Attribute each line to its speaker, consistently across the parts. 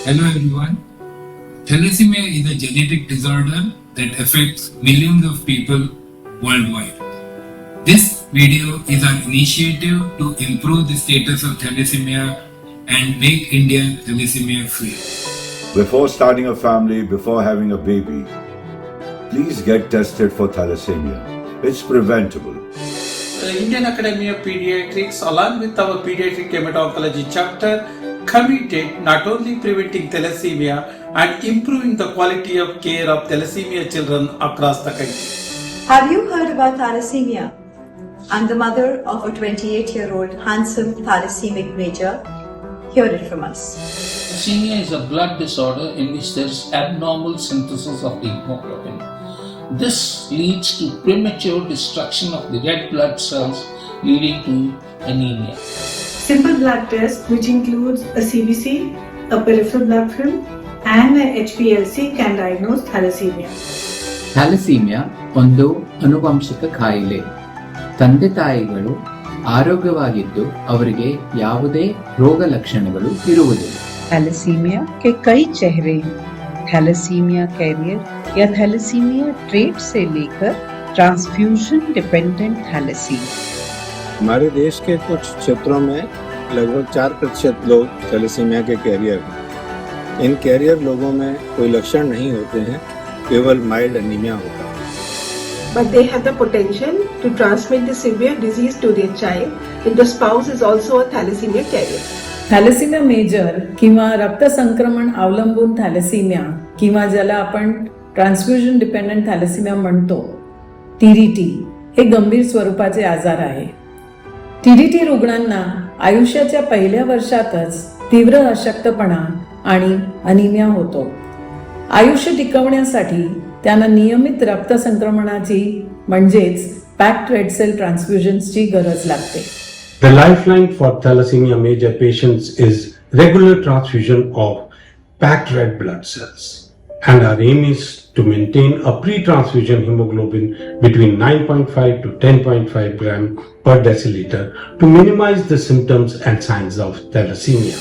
Speaker 1: Hello everyone. Thalassemia is a genetic disorder that affects millions of people worldwide. This video is an initiative to improve the status of thalassemia and make India thalassemia free.
Speaker 2: Before starting a family, before having a baby, please get tested for thalassemia. It's preventable.
Speaker 3: The Indian Academy of Pediatrics, along with our Pediatric Hematology chapter, committed not only preventing thalassemia and improving the quality of care of thalassemia children across the country.
Speaker 4: Have you heard about thalassemia? I'm the mother of a 28-year-old handsome thalassemic major. Hear it from us.
Speaker 5: Thalassemia is a blood disorder in which there is abnormal synthesis of the hemoglobin. This leads to premature destruction of the red blood cells, leading to anemia.
Speaker 6: Simple blood test, which includes a CBC, a peripheral blood film, and a HPLC, can diagnose thalassemia.
Speaker 7: Thalassaemia ಒಂದು ಆನುವಂಶಿಕ ಕಾಯಿಲೆ. ತಂದೆ ತಾಯಿಗಳು ಆರೋಗ್ಯವಾಗಿದ್ದು ಅವರಿಗೆ ಯಾವುದೇ ರೋಗ ಲಕ್ಷಣಗಳು ಇರುವುದಿಲ್ಲ.
Speaker 8: थैलेसीमिया के कई चेहरे हैं. थैलेसीमिया कैरियर या थैलेसीमिया ट्रेट से लेकर ट्रांसफ्यूजन डिपेंडेंट थैलेसीमिया.
Speaker 9: हमारे देश के कुछ क्षेत्रों में लगभग 4% लोग थैलेसीमिया के कैरियर हैं. इन कैरियर लोगों में कोई लक्षण नहीं होते हैं, केवल माइल्ड एनीमिया होता है.
Speaker 6: But they have the potential to transmit the severe disease to their child if the spouse is also a thalassemia carrier.
Speaker 10: Thalassemia major किंवा रक्तसंक्रमण अवलंबून थॅलेसिमिया किंवा ज्याला आपण ट्रान्सफ्युजन डिपेंडंट थॅलेसिमिया म्हणतो, TDT, हे गंभीर स्वरूपाचे आजार आहे. TDT रुग्णांना आयुष्याच्या पहिल्या वर्षातच तीव्र अशक्तपणा आणि अनिमिया होतो. आयुष्य टिकवण्यासाठी त्यांना नियमित रक्तसंक्रमणाची म्हणजेच पॅक्ड रेड सेल ट्रान्सफ्युजन्सची गरज लागते.
Speaker 11: The lifeline for thalassemia major patients is regular transfusion of packed red blood cells, and our aim is to maintain a pre-transfusion hemoglobin between 9.5 to 10.5 gram per deciliter to minimize the symptoms and signs of thalassemia.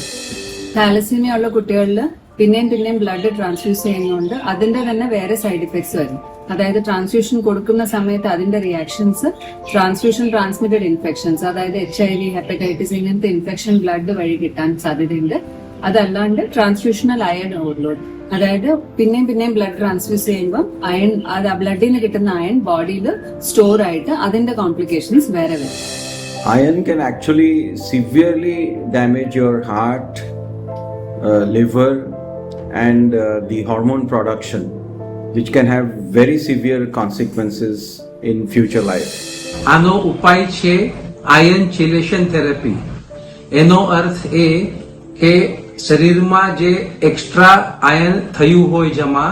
Speaker 12: Thalassemia ഉള്ള കുട്ടികളിൽ പിന്നെയും blood transfuse ചെയ്യുന്നുണ്ട്. അതിന്റെ തന്നെ വേറെ side effects വരും. അതായത് transfusion കൊടുക്കുന്ന സമയത്ത് അതിന്റെ റിയാക്ഷൻസ്, ട്രാൻസ്ഫ്യൂഷൻ ട്രാൻസ്മിറ്റഡ് ഇൻഫെക്ഷൻസ്, അതായത് HIV, ഹെപ്പറ്റൈറ്റിസ് ഇങ്ങനത്തെ ഇൻഫെക്ഷൻ ബ്ലഡ് വഴി കിട്ടാൻ സാധ്യതയുണ്ട്. അതല്ലാണ്ട് ട്രാൻസ്ഫ്യൂഷണൽ അയൺ ഓവർലോഡ്, അതായത് പിന്നെയും ബ്ലഡ് ട്രാൻസ്ഫ്യൂസ് ചെയ്യുമ്പോൾ അയൺ, അത് ബ്ലഡിൽ നിന്ന് കിട്ടുന്ന അയൺ ബോഡിയിൽ സ്റ്റോർ ആയിട്ട് അതിന്റെ കോംപ്ലിക്കേഷൻസ് വേറെ വരും.
Speaker 13: Iron can actually severely damage your heart, liver, and the hormone production, which can have very severe consequences in future life.
Speaker 3: આનો ઉપાય છે આયન ચેલેશન થેરેપી. એનો અર્થ એ કે શરીરમાં જે એક્સ્ટ્રા આયન થયું હોય જમા,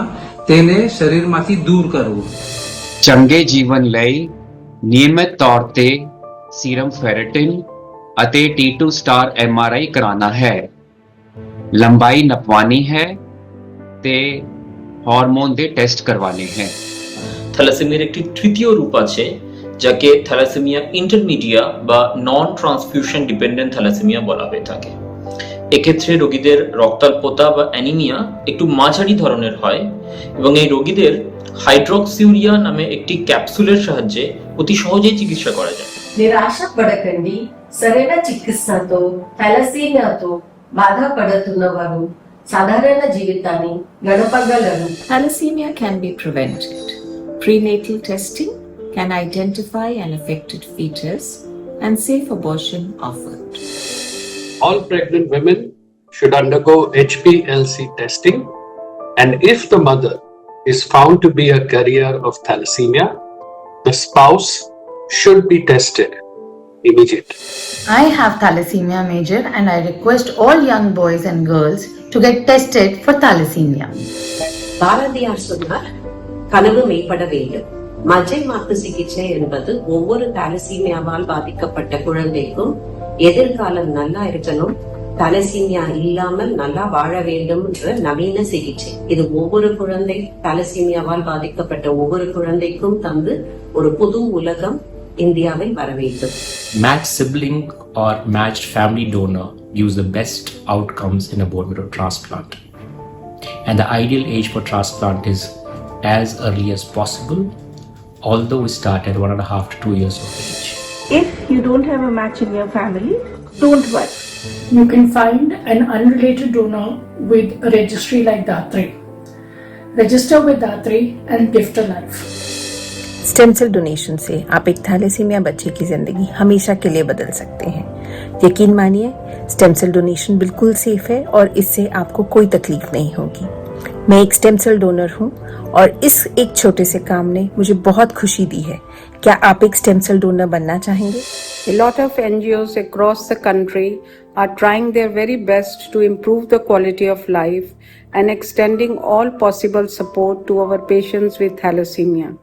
Speaker 3: તેને શરીરમાંથી દૂર કરવું.
Speaker 14: ਚੰਗੇ ਜੀਵਨ ਲਈ ਨਿਯਮਿਤ ਤੌਰ ਤੇ ਸੀਰਮ ਫੈਰਟਿਨ ਅਤੇ T2 ਸਟਾਰ MRI ਕਰਾਉਣਾ ਹੈ. ਲੰਬਾਈ ਨਪਵਾਨੀ ਹੈ ਤੇ হরমোন দিয়ে টেস্ট করवाने हैं.
Speaker 15: থ্যালাসেমিয়ার একটি তৃতীয় রূপ আছে যাকে থ্যালাসেমিয়া ইন্টারমিডিয়া বা নন ট্রান্সফিউশন ডিপেন্ডেন্ট থ্যালাসেমিয়া বলা হয়ে থাকে. এক্ষেত্রে রোগীদের রক্তাল্পতা বা অ্যানিমিয়া একটু মাঝারি ধরনের হয় এবং এই রোগীদের হাইড্রক্সিউরিয়া নামে একটি ক্যাপসুলের সাহায্যে অতি সহজেই চিকিৎসা করা যায়.
Speaker 16: నిరాశ పడకండి. సరైన చికిత్సతో థాలసీమియాతో బాధపడుతున్న వారు సాధారణ జీవితాన్ని గడపగలరు.
Speaker 17: Thalassemia can be prevented. Prenatal testing can identify an affected fetus and safe abortion offered.
Speaker 11: All pregnant women should undergo HPLC testing, and if the mother is found to be a carrier of thalassemia, the spouse should be tested immediately.
Speaker 18: I have thalassemia major and I request all young boys and girls to get tested for thalassemia.
Speaker 19: Bharathiyar சொன்னார், கனவு மெய்ப்பட வேண்டும். மஜ்ஜை மாற்று சிகிச்சை என்பது ஒவ்வொரு தாலசீமியாவால் பாதிக்கப்பட்ட குழந்தைக்கும் எதிர்காலம் நல்லா இருக்கணும், தாலசீமியா இல்லாமல் நல்லா வாழ வேண்டும் என்ற நவீன சிகிச்சை. இது ஒவ்வொரு குழந்தை தாலசீமியாவால் பாதிக்கப்பட்ட ஒவ்வொரு குழந்தைக்கும் தந்து ஒரு புது உலகம் இந்தியாவை வரவேற்கும்.
Speaker 20: Matched sibling or matched family donor gives the best outcomes in a bone marrow transplant. and the ideal age for transplant is as early as possible, although we start at 1.5 to 2 years of age.
Speaker 6: If you don't have a match in your family, don't worry.
Speaker 10: You can find an unrelated donor with a registry like Datre. Register with Datre and gift a life.
Speaker 17: Stem cell donation से आप एक thalassaemia बच्चे की जिंदगी हमेशा के लिए बदल सकते हैं। यकीन मानिए, स्टेम सेल डोनेशन बिल्कुल सेफ है और इससे आपको कोई तकलीफ नहीं होगी। मैं एक स्टेम सेल डोनर हूँ और इस एक छोटे से काम ने मुझे बहुत खुशी दी है। क्या आप एक स्टेम सेल डोनर बनना चाहेंगे?
Speaker 8: A lot of NGOs across the country are trying their very best to improve the quality of life and extending all possible support to our patients with thalassemia.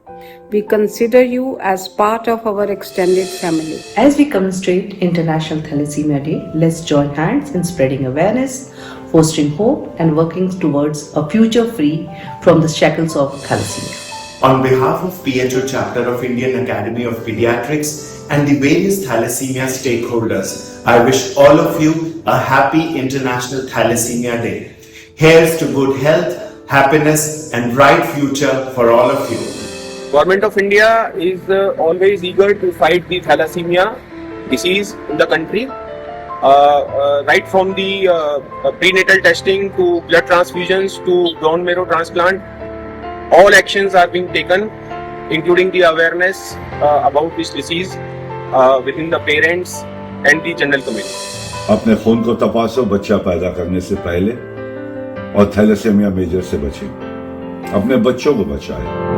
Speaker 8: We consider you as part of our extended family.
Speaker 21: As we commemorate International Thalassemia Day, let's join hands in spreading awareness, fostering hope, and working towards a future free from the shackles of thalassemia.
Speaker 22: On behalf of PHO chapter of Indian Academy of Pediatrics and the various thalassemia stakeholders, I wish all of you a happy International Thalassemia Day. Here's to good health, happiness, and bright future for all of you.
Speaker 23: Government of India is always eager to fight the thalassemia disease in the country. Right from the prenatal testing to blood transfusions to bone marrow transplant, all actions are being taken, including the awareness about this disease within the parents and the general community.
Speaker 2: अपने खून को तपासो बच्चा पैदा करने से पहले और thalassaemia major से बचें। अपने बच्चों को बचाएं।